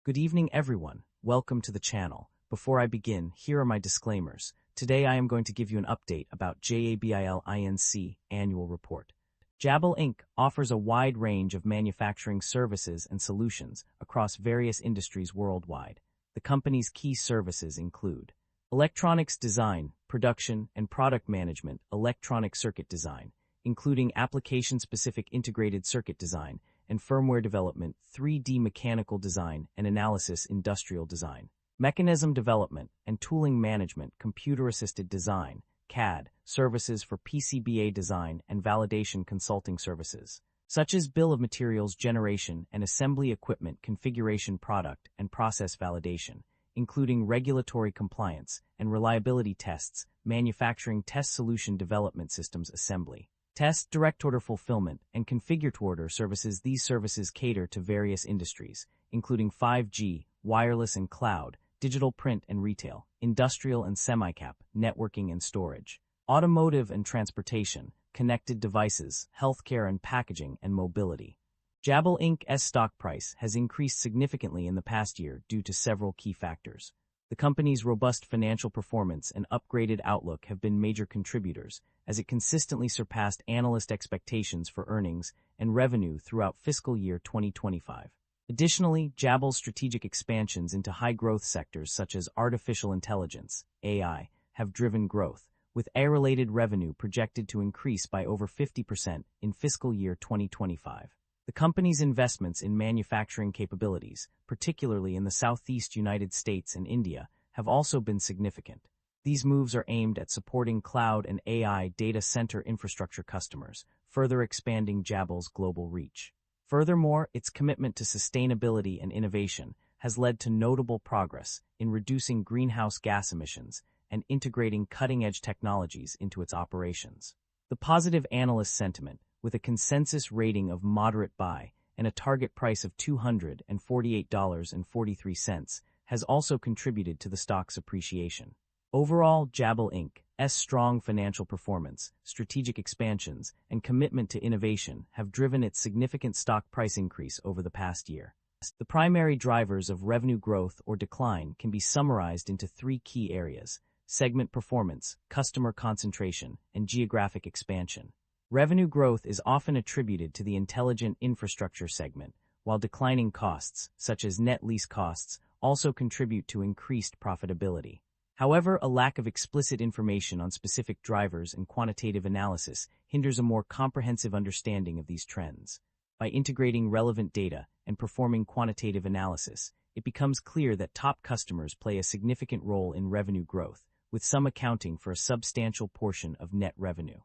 Good evening, everyone. Welcome to the channel. Before I begin, here are my disclaimers. Today I am going to give you an update about JABIL INC annual report. JABIL Inc. offers a wide range of manufacturing services and solutions across various industries worldwide. The company's key services include electronics design, production, and product management, electronic circuit design, including application-specific integrated circuit design and firmware development, 3D mechanical design and analysis, industrial design, mechanism development and tooling management, computer-assisted design, CAD, services for PCBA design and validation consulting services, such as bill of materials generation and assembly equipment configuration, product and process validation, including regulatory compliance and reliability tests, manufacturing test solution development systems assembly, test, direct order fulfillment, and configure-to-order services. These services cater to various industries, including 5G, wireless and cloud, digital print and retail, industrial and semi-cap, networking and storage, automotive and transportation, connected devices, healthcare and packaging, and mobility. JABIL Inc.'s stock price has increased significantly in the past year due to several key factors. The company's robust financial performance and upgraded outlook have been major contributors, as it consistently surpassed analyst expectations for earnings and revenue throughout fiscal year 2025. Additionally, JABIL's strategic expansions into high-growth sectors such as artificial intelligence, AI, have driven growth, with AI-related revenue projected to increase by over 50% in fiscal year 2025. The company's investments in manufacturing capabilities, particularly in the Southeast United States and India, have also been significant. These moves are aimed at supporting cloud and AI data center infrastructure customers, further expanding JABIL's global reach. Furthermore, its commitment to sustainability and innovation has led to notable progress in reducing greenhouse gas emissions and integrating cutting-edge technologies into its operations. The positive analyst sentiment, with a consensus rating of moderate buy and a target price of $248.43, has also contributed to the stock's appreciation. Overall, JABIL Inc.'s strong financial performance, strategic expansions, and commitment to innovation have driven its significant stock price increase over the past year. The primary drivers of revenue growth or decline can be summarized into three key areas: segment performance, customer concentration, and geographic expansion. Revenue growth is often attributed to the intelligent infrastructure segment, while declining costs, such as net lease costs, also contribute to increased profitability. However, a lack of explicit information on specific drivers and quantitative analysis hinders a more comprehensive understanding of these trends. By integrating relevant data and performing quantitative analysis, it becomes clear that top customers play a significant role in revenue growth, with some accounting for a substantial portion of net revenue.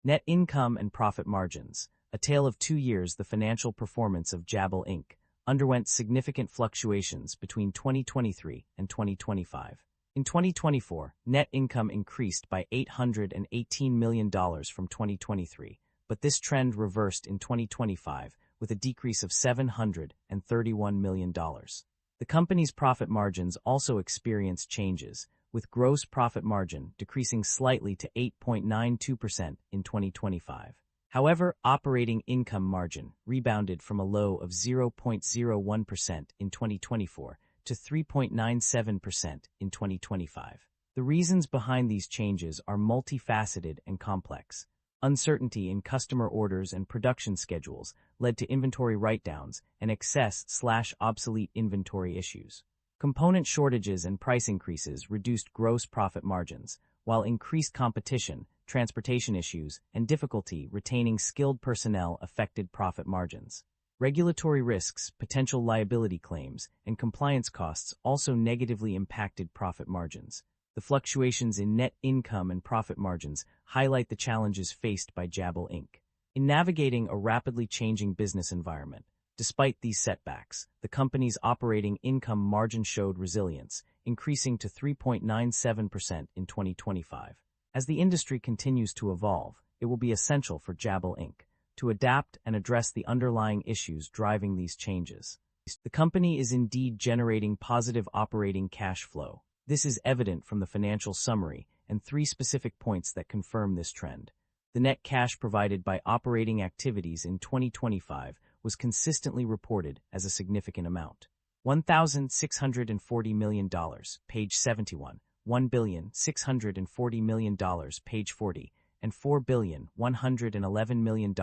Net income and profit margins. A tale of 2 years. The financial performance of JABIL Inc. underwent significant fluctuations between 2023 and 2025. In 2024, net income increased by $818 million from 2023, but this trend reversed in 2025 with a decrease of $731 million. The company's profit margins also experienced changes, with gross profit margin decreasing slightly to 8.92% in 2025. However, operating income margin rebounded from a low of 0.01% in 2024 to 3.97% in 2025. The reasons behind these changes are multifaceted and complex. Uncertainty in customer orders and production schedules led to inventory write-downs and excess/obsolete inventory issues. Component shortages and price increases reduced gross profit margins, while increased competition, transportation issues, and difficulty retaining skilled personnel affected profit margins. Regulatory risks, potential liability claims, and compliance costs also negatively impacted profit margins. The fluctuations in net income and profit margins highlight the challenges faced by JABIL Inc. in navigating a rapidly changing business environment. Despite these setbacks, the company's operating income margin showed resilience, increasing to 3.97% in 2025. As the industry continues to evolve, it will be essential for JABIL Inc. to adapt and address the underlying issues driving these changes. The company is indeed generating positive operating cash flow. This is evident from the financial summary and 3 specific points that confirm this trend. The net cash provided by operating activities in 2025 was consistently reported as a significant amount. $1,640 million, page 71, $1,640 million, page 40, and $4,111 million,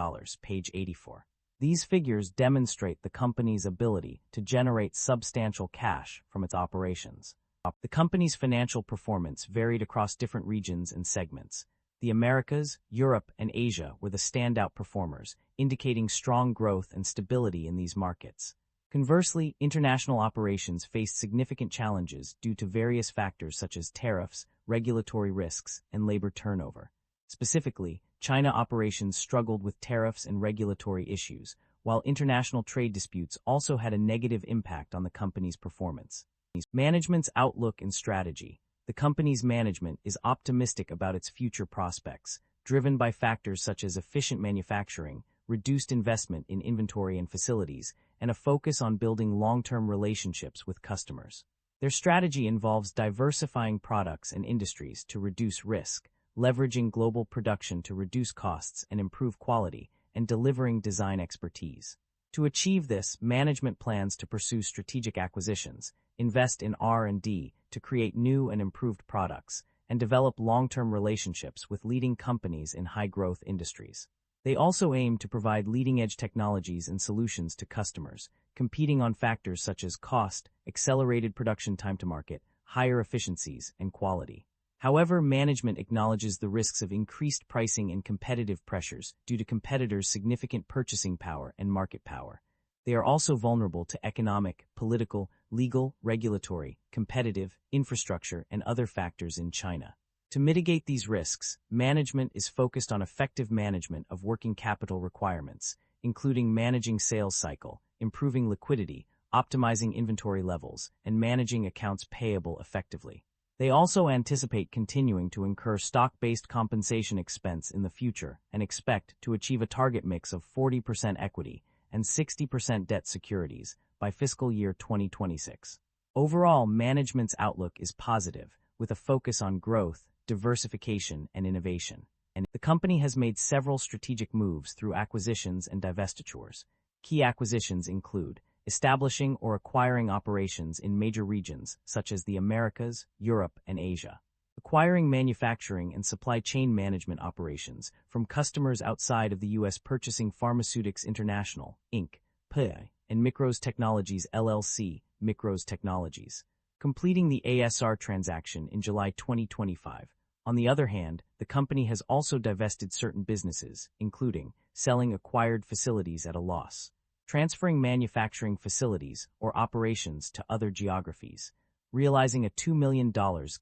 page 84. These figures demonstrate the company's ability to generate substantial cash from its operations. The company's financial performance varied across different regions and segments. The Americas, Europe, and Asia were the standout performers, indicating strong growth and stability in these markets. Conversely, international operations faced significant challenges due to various factors such as tariffs, regulatory risks, and labor turnover. Specifically, China operations struggled with tariffs and regulatory issues, while international trade disputes also had a negative impact on the company's performance. Management's outlook and strategy. The company's management is optimistic about its future prospects, driven by factors such as efficient manufacturing, reduced investment in inventory and facilities, and a focus on building long-term relationships with customers. Their strategy involves diversifying products and industries to reduce risk, leveraging global production to reduce costs and improve quality, and delivering design expertise. To achieve this, management plans to pursue strategic acquisitions, invest in R&D to create new and improved products, and develop long-term relationships with leading companies in high-growth industries. They also aim to provide leading-edge technologies and solutions to customers, competing on factors such as cost, accelerated production time to market, higher efficiencies, and quality. However, management acknowledges the risks of increased pricing and competitive pressures due to competitors' significant purchasing power and market power. They are also vulnerable to economic, political, legal, regulatory, competitive, infrastructure, and other factors in China. To mitigate these risks, management is focused on effective management of working capital requirements, including managing sales cycle, improving liquidity, optimizing inventory levels, and managing accounts payable effectively. They also anticipate continuing to incur stock-based compensation expense in the future and expect to achieve a target mix of 40% equity and 60% debt securities by fiscal year 2026. Overall, management's outlook is positive, with a focus on growth, diversification, and innovation. And the company has made several strategic moves through acquisitions and divestitures. Key acquisitions include establishing or acquiring operations in major regions such as the Americas, Europe, and Asia, acquiring manufacturing and supply chain management operations from customers outside of the U.S. purchasing Pharmaceutics International, Inc., PI, and Micros Technologies LLC, Micros Technologies, completing the ASR transaction in July 2025. On the other hand, the company has also divested certain businesses, including selling acquired facilities at a loss, transferring manufacturing facilities or operations to other geographies, realizing a $2 million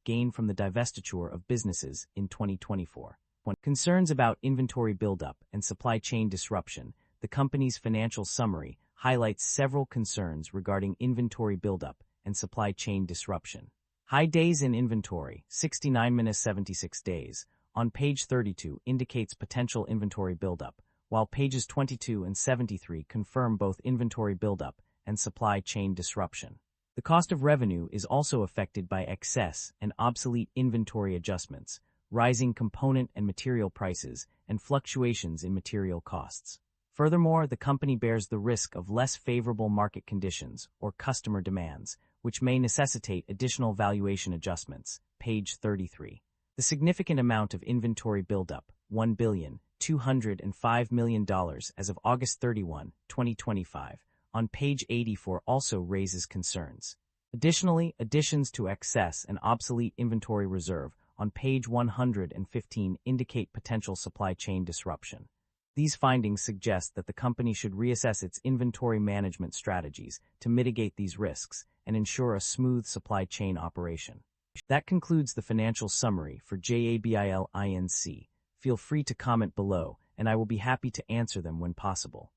gain from the divestiture of businesses in 2024. Concerns about inventory buildup and supply chain disruption. The company's financial summary highlights several concerns regarding inventory buildup and supply chain disruption. High days in inventory, 69-76 days, on page 32 indicates potential inventory buildup, while pages 22 and 73 confirm both inventory buildup and supply chain disruption. The cost of revenue is also affected by excess and obsolete inventory adjustments, rising component and material prices, and fluctuations in material costs. Furthermore, the company bears the risk of less favorable market conditions or customer demands, which may necessitate additional valuation adjustments. Page 33. The significant amount of inventory buildup, $1,205 million as of August 31, 2025, on page 84 also raises concerns. Additionally, additions to excess and obsolete inventory reserve on page 115 indicate potential supply chain disruption. These findings suggest that the company should reassess its inventory management strategies to mitigate these risks and ensure a smooth supply chain operation. That concludes the financial summary for JABIL INC. Feel free to comment below, and I will be happy to answer them when possible.